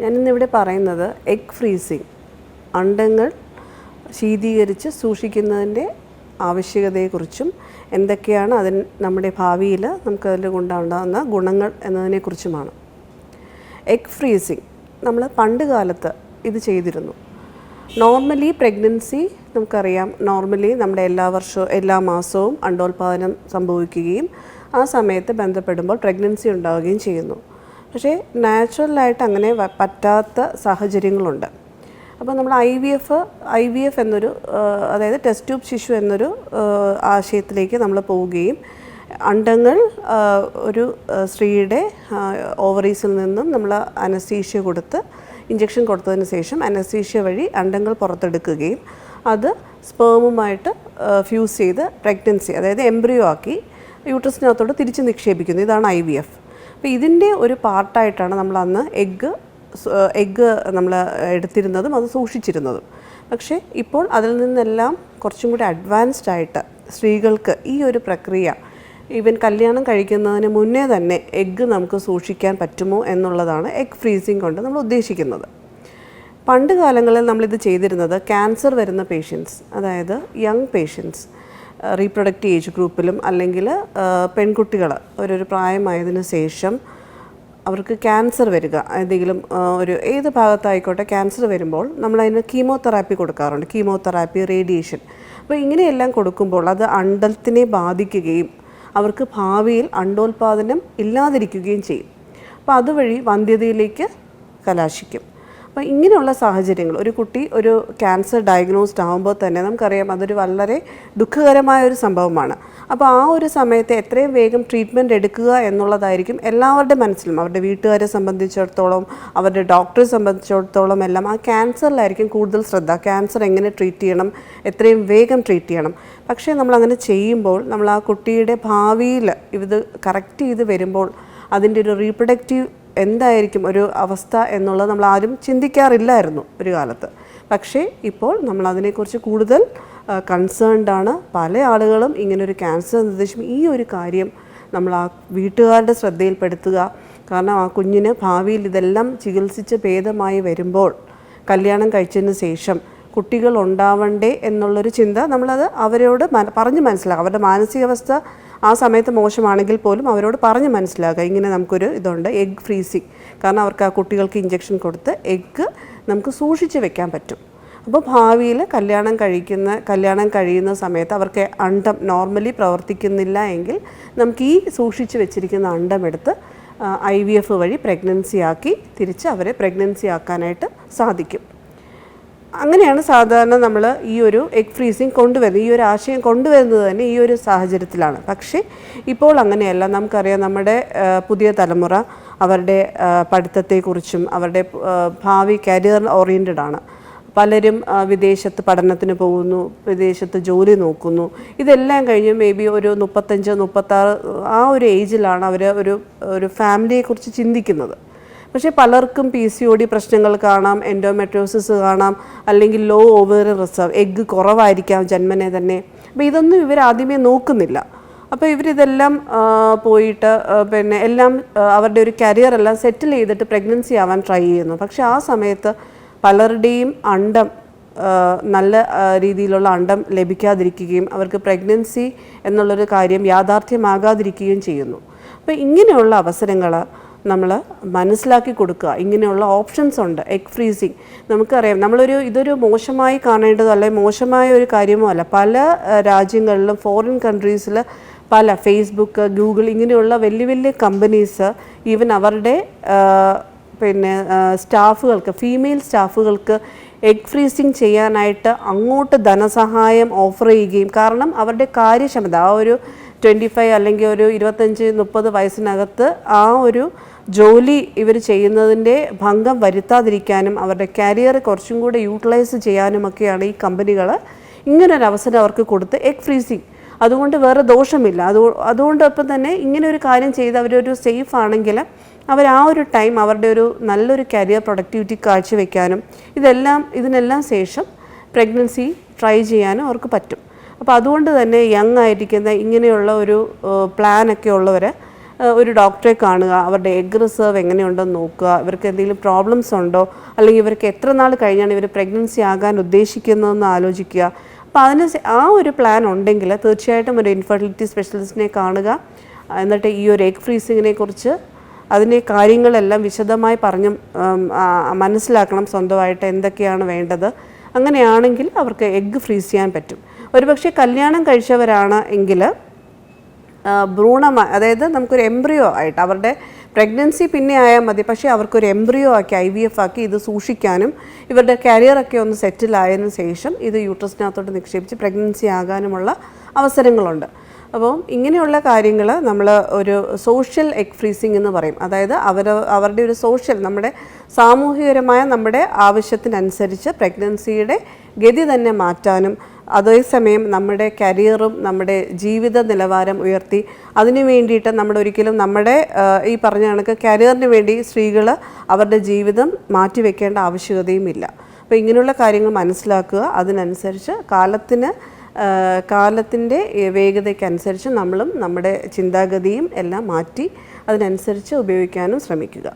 ഞാനിന്നിവിടെ പറയുന്നത് egg freezing, അണ്ടങ്ങൾ ശീതീകരിച്ച് സൂക്ഷിക്കുന്നതിൻ്റെ ആവശ്യകതയെക്കുറിച്ചും എന്തൊക്കെയാണ് നമ്മുടെ ഭാവിയിൽ നമുക്കതിൽ കൊണ്ടുണ്ടാകുന്ന ഗുണങ്ങൾ എന്നതിനെക്കുറിച്ചുമാണ്. എഗ് ഫ്രീസിങ് നമ്മൾ പണ്ട് കാലത്ത് ഇത് ചെയ്തിരുന്നു. നോർമലി പ്രഗ്നൻസി നമുക്കറിയാം, നോർമലി നമ്മുടെ എല്ലാ മാസവും അണ്ടോൽപാദനം സംഭവിക്കുകയും ആ സമയത്ത് ബന്ധപ്പെടുമ്പോൾ പ്രഗ്നൻസി ഉണ്ടാവുകയും ചെയ്യുന്നു. പക്ഷേ നാച്ചുറലായിട്ട് അങ്ങനെ പറ്റാത്ത സാഹചര്യങ്ങളുണ്ട്. അപ്പോൾ നമ്മൾ ഐ വി എഫ് എന്നൊരു അതായത് ടെസ്റ്റ് ട്യൂബ് ശിശു എന്നൊരു ആശയത്തിലേക്ക് നമ്മൾ പോവുകയും അണ്ടങ്ങൾ ഒരു സ്ത്രീയുടെ ഓവറീസിൽ നിന്നും നമ്മൾ അനസ്തീഷ്യ കൊടുത്ത് ഇഞ്ചക്ഷൻ കൊടുത്തതിന് ശേഷം അനസ്തീഷ്യ വഴി അണ്ടങ്ങൾ പുറത്തെടുക്കുകയും അത് സ്പേമുമായിട്ട് ഫ്യൂസ് ചെയ്ത് പ്രഗ്നൻസി അതായത് എംബ്രിയോ ആക്കി യൂട്രസിനകത്തോട്ട് തിരിച്ച് നിക്ഷേപിക്കുന്നു. ഇതാണ് IVF. അപ്പോൾ ഇതിൻ്റെ ഒരു പാർട്ടായിട്ടാണ് നമ്മൾ അന്ന് എഗ്ഗ് നമ്മൾ എടുത്തിരുന്നതും അത് സൂക്ഷിച്ചിരുന്നതും. പക്ഷേ ഇപ്പോൾ അതിൽ നിന്നെല്ലാം കുറച്ചും കൂടി അഡ്വാൻസ്ഡ് ആയിട്ട് സ്ത്രീകൾക്ക് ഈ ഒരു പ്രക്രിയ ഈവൻ കല്യാണം കഴിക്കുന്നതിന് മുന്നേ തന്നെ എഗ്ഗ് നമുക്ക് സൂക്ഷിക്കാൻ പറ്റുമോ എന്നുള്ളതാണ് എഗ് ഫ്രീസിങ് കൊണ്ട് നമ്മൾ ഉദ്ദേശിക്കുന്നത്. പണ്ട് കാലങ്ങളിൽ നമ്മളിത് ചെയ്തിരുന്നത് ക്യാൻസർ വരുന്ന പേഷ്യൻസ്, അതായത് യങ് പേഷ്യൻസ്, റീപ്രൊഡക്റ്റീവ് ഏജ് ഗ്രൂപ്പിലും അല്ലെങ്കിൽ പെൺകുട്ടികൾ ഒരു പ്രായമായതിനു ശേഷം അവർക്ക് ക്യാൻസർ വരിക, എന്തെങ്കിലും ഏത് ഭാഗത്തായിക്കോട്ടെ ക്യാൻസർ വരുമ്പോൾ നമ്മളതിന് കീമോതെറാപ്പി കൊടുക്കാറുണ്ട്. Chemotherapy, radiation. അപ്പോൾ ഇങ്ങനെയെല്ലാം കൊടുക്കുമ്പോൾ അത് അണ്ടത്തിനെ ബാധിക്കുകയും അവർക്ക് ഭാവിയിൽ അണ്ടോൽപാദനം ഇല്ലാതിരിക്കുകയും ചെയ്യും. അപ്പോൾ അതുവഴി വന്ധ്യതയിലേക്ക് കലാശിക്കും. അപ്പോൾ ഇങ്ങനെയുള്ള സാഹചര്യങ്ങൾ ഒരു കുട്ടി ഒരു ക്യാൻസർ ഡയഗ്നോസ്ഡ് ആകുമ്പോൾ തന്നെ നമുക്കറിയാം അതൊരു വളരെ ദുഃഖകരമായ ഒരു സംഭവമാണ്. അപ്പോൾ ആ ഒരു സമയത്ത് എത്രയും വേഗം ട്രീറ്റ്മെൻറ്റ് എടുക്കുക എന്നുള്ളതായിരിക്കും എല്ലാവരുടെ മനസ്സിലും. അവരുടെ വീട്ടുകാരെ സംബന്ധിച്ചിടത്തോളം, അവരുടെ ഡോക്ടറെ സംബന്ധിച്ചിടത്തോളം എല്ലാം ആ ക്യാൻസറിലായിരിക്കും കൂടുതൽ ശ്രദ്ധ. ക്യാൻസർ എങ്ങനെ ട്രീറ്റ് ചെയ്യണം, എത്രയും വേഗം ട്രീറ്റ് ചെയ്യണം. പക്ഷേ നമ്മളങ്ങനെ ചെയ്യുമ്പോൾ നമ്മൾ ആ കുട്ടിയുടെ ഭാവിയിൽ ഇത് കറക്റ്റ് ചെയ്ത് വരുമ്പോൾ അതിൻ്റെ ഒരു റീപ്രൊഡക്റ്റീവ് എന്തായിരിക്കും ഒരു അവസ്ഥ എന്നുള്ളത് നമ്മൾ ആരും ചിന്തിക്കാറില്ലായിരുന്നു ഒരു കാലത്ത്. പക്ഷേ ഇപ്പോൾ നമ്മൾ അതിനെക്കുറിച്ച് കൂടുതൽ കൺസേൺഡാണ്. പല ആളുകളും ഇങ്ങനൊരു ക്യാൻസർ നിർദ്ദേശം ഈ ഒരു കാര്യം നമ്മൾ ആ വീട്ടുകാരുടെ ശ്രദ്ധയിൽപ്പെടുത്തുക. കാരണം ആ കുഞ്ഞിന് ഭാവിയിൽ ഇതെല്ലാം ചികിത്സിച്ച് ഭേദമായി വരുമ്പോൾ കല്യാണം കഴിച്ചതിന് ശേഷം കുട്ടികൾ ഉണ്ടാവണ്ടേ എന്നുള്ളൊരു ചിന്ത നമ്മളത് അവരോട് പറഞ്ഞ് മനസ്സിലാക്കുക. അവരുടെ മാനസികാവസ്ഥ ആ സമയത്ത് മോശമാണെങ്കിൽ പോലും അവരോട് പറഞ്ഞ് മനസ്സിലാക്കുക, ഇങ്ങനെ നമുക്കൊരു ഇതുണ്ട് എഗ് ഫ്രീസിങ്. കാരണം അവർക്ക് ആ കുട്ടികൾക്ക് ഇഞ്ചക്ഷൻ കൊടുത്ത് എഗ്ഗ് നമുക്ക് സൂക്ഷിച്ച് വെക്കാൻ പറ്റും. അപ്പോൾ ഭാവിയിൽ കല്യാണം കഴിയുന്ന സമയത്ത് അവർക്ക് അണ്ടം നോർമലി പ്രവർത്തിക്കുന്നില്ല എങ്കിൽ നമുക്ക് ഈ സൂക്ഷിച്ച് വെച്ചിരിക്കുന്ന അണ്ടം എടുത്ത് IVF വഴി പ്രഗ്നൻസി ആക്കി തിരിച്ച് അവരെ പ്രഗ്നൻസി ആക്കാനായിട്ട് സാധിക്കും. അങ്ങനെയാണ് സാധാരണ നമ്മൾ ഈ ഒരു എഗ് ഫ്രീസിങ് കൊണ്ടുവരുന്നത്. ഈ ഒരു ആശയം കൊണ്ടുവരുന്നത് തന്നെ ഈ ഒരു സാഹചര്യത്തിലാണ്. പക്ഷേ ഇപ്പോൾ അങ്ങനെയല്ല. നമുക്കറിയാം നമ്മുടെ പുതിയ തലമുറ അവരുടെ പഠിത്തത്തെക്കുറിച്ചും അവരുടെ ഭാവി കരിയർ ഓറിയൻറ്റഡ് ആണ്. പലരും വിദേശത്ത് പഠനത്തിന് പോകുന്നു, വിദേശത്ത് ജോലി നോക്കുന്നു. ഇതെല്ലാം കഴിഞ്ഞ് മേ ബി ഒരു 35-36 ആ ഒരു ഏജിലാണ് അവർ ഒരു ഫാമിലിയെക്കുറിച്ച് ചിന്തിക്കുന്നത്. പക്ഷേ പലർക്കും PCOD പ്രശ്നങ്ങൾ കാണാം, എൻഡോമെട്രിയോസിസ് കാണാം, അല്ലെങ്കിൽ ലോ ഓവറി റിസർവ്, എഗ്ഗ് കുറവായിരിക്കാം ജന്മനെ തന്നെ. അപ്പോൾ ഇതൊന്നും ഇവരാദ്യമേ നോക്കുന്നില്ല. അപ്പോൾ ഇവരിതെല്ലാം പോയിട്ട് എല്ലാം അവരുടെ ഒരു കരിയർ എല്ലാം സെറ്റിൽ ചെയ്തിട്ട് പ്രഗ്നൻസി ആവാൻ ട്രൈ ചെയ്യുന്നു. പക്ഷേ ആ സമയത്ത് പലരുടെയും അണ്ടം നല്ല രീതിയിലുള്ള അണ്ടം ലഭിക്കാതിരിക്കുകയും അവർക്ക് പ്രഗ്നൻസി എന്നുള്ളൊരു കാര്യം യാഥാർത്ഥ്യമാകാതിരിക്കുകയും ചെയ്യുന്നു. അപ്പോൾ ഇങ്ങനെയുള്ള അവസരങ്ങൾ നമ്മൾ മനസ്സിലാക്കി കൊടുക്കുക. ഇങ്ങനെയുള്ള ഓപ്ഷൻസ് ഉണ്ട്. എഗ് ഫ്രീസിങ് നമുക്കറിയാം, ഇതൊരു മോശമായി കാണേണ്ടതോ അല്ലെങ്കിൽ മോശമായ ഒരു കാര്യമോ അല്ല. പല രാജ്യങ്ങളിലും ഫോറിൻ കൺട്രീസിൽ പല ഫേസ്ബുക്ക്, ഗൂഗിൾ ഇങ്ങനെയുള്ള വലിയ വലിയ കമ്പനീസ് ഈവൻ അവരുടെ സ്റ്റാഫുകൾക്ക്, ഫീമെയിൽ സ്റ്റാഫുകൾക്ക് എഗ് ഫ്രീസിങ് ചെയ്യാനായിട്ട് അങ്ങോട്ട് ധനസഹായം ഓഫർ ചെയ്യുകയും, കാരണം അവരുടെ കാര്യക്ഷമത ആ ഒരു 25 അല്ലെങ്കിൽ ഒരു 25-30 വയസ്സിനകത്ത് ആ ഒരു ജോലി ഇവർ ചെയ്യുന്നതിൻ്റെ ഭംഗം വരുത്താതിരിക്കാനും അവരുടെ കരിയർ കുറച്ചും കൂടെ യൂട്ടിലൈസ് ചെയ്യാനുമൊക്കെയാണ് ഈ കമ്പനികൾ ഇങ്ങനൊരു അവസരം അവർക്ക് കൊടുത്ത് എഗ് ഫ്രീസിങ്. അതുകൊണ്ട് വേറെ ദോഷമില്ല. അതുകൊണ്ടൊപ്പം തന്നെ ഇങ്ങനെ ഒരു കാര്യം ചെയ്ത് അവരൊരു സേഫ് ആണെങ്കിൽ അവർ ആ ഒരു ടൈം അവരുടെ ഒരു നല്ലൊരു കരിയർ പ്രൊഡക്ടിവിറ്റി കാഴ്ചവെക്കാനും ഇതിനെല്ലാം ശേഷം പ്രഗ്നൻസി ട്രൈ ചെയ്യാനും അവർക്ക് പറ്റും. അപ്പോൾ അതുകൊണ്ട് തന്നെ യങ് ആയിരിക്കുന്ന ഇങ്ങനെയുള്ള ഒരു പ്ലാനൊക്കെ ഉള്ളവർ ഒരു ഡോക്ടറെ കാണുക, അവരുടെ എഗ് റിസർവ് എങ്ങനെയുണ്ടെന്ന് നോക്കുക, ഇവർക്ക് എന്തെങ്കിലും പ്രോബ്ലംസ് ഉണ്ടോ, അല്ലെങ്കിൽ ഇവർക്ക് എത്ര നാൾ കഴിഞ്ഞാണ് ഇവർ പ്രഗ്നൻസി ആകാൻ ഉദ്ദേശിക്കുന്നതെന്ന് ആലോചിക്കുക. അപ്പോൾ അതിന് ആ ഒരു പ്ലാൻ ഉണ്ടെങ്കിൽ തീർച്ചയായിട്ടും ഒരു ഇൻഫെർട്ടിലിറ്റി സ്പെഷ്യലിസ്റ്റിനെ കാണുക. എന്നിട്ട് ഈ ഒരു എഗ് ഫ്രീസിങ്ങിനെ കുറിച്ച് അതിൻ്റെ കാര്യങ്ങളെല്ലാം വിശദമായി മനസ്സിലാക്കണം, സ്വന്തമായിട്ട് എന്തൊക്കെയാണ് വേണ്ടത്. അങ്ങനെയാണെങ്കിൽ അവർക്ക് എഗ്ഗ് ഫ്രീസ് ചെയ്യാൻ പറ്റും. ഒരുപക്ഷെ കല്യാണം കഴിച്ചവരാണ് എങ്കിൽ അതായത് നമുക്കൊരു എംബ്രിയോ ആയിട്ട് അവരുടെ പ്രഗ്നൻസി പിന്നെ ആയാൽ മതി, പക്ഷേ അവർക്കൊരു എംബ്രിയോ ആക്കി IVF ആക്കി ഇത് സൂക്ഷിക്കാനും ഇവരുടെ കരിയറൊക്കെ ഒന്ന് സെറ്റിൽ ആയതിനു ശേഷം ഇത് യൂട്രസിനകത്തോട്ട് നിക്ഷേപിച്ച് പ്രഗ്നൻസി ആകാനുമുള്ള അവസരങ്ങളുണ്ട്. അപ്പോൾ ഇങ്ങനെയുള്ള കാര്യങ്ങൾ നമ്മൾ ഒരു സോഷ്യൽ എഗ് ഫ്രീസിങ് എന്ന് പറയും. അതായത് അവരുടെ ഒരു സോഷ്യൽ, നമ്മുടെ സാമൂഹികപരമായ നമ്മുടെ ആവശ്യത്തിനനുസരിച്ച് പ്രഗ്നൻസിയുടെ ഗതി തന്നെ മാറ്റാനും അതേസമയം നമ്മുടെ കരിയറും നമ്മുടെ ജീവിത നിലവാരം ഉയർത്തി അതിന് വേണ്ടിയിട്ട് നമ്മുടെ ഈ പറഞ്ഞ കണക്ക് കരിയറിന് വേണ്ടി സ്ത്രീകൾ അവരുടെ ജീവിതം മാറ്റിവെക്കേണ്ട ആവശ്യകതയുമില്ല. അപ്പോൾ ഇങ്ങനെയുള്ള കാര്യങ്ങൾ മനസ്സിലാക്കുക. അതിനനുസരിച്ച് കാലത്തിൻ്റെ വേഗതയ്ക്കനുസരിച്ച് നമ്മളും നമ്മുടെ ചിന്താഗതിയും എല്ലാം മാറ്റി അതിനനുസരിച്ച് ഉപയോഗിക്കാനും ശ്രമിക്കുക.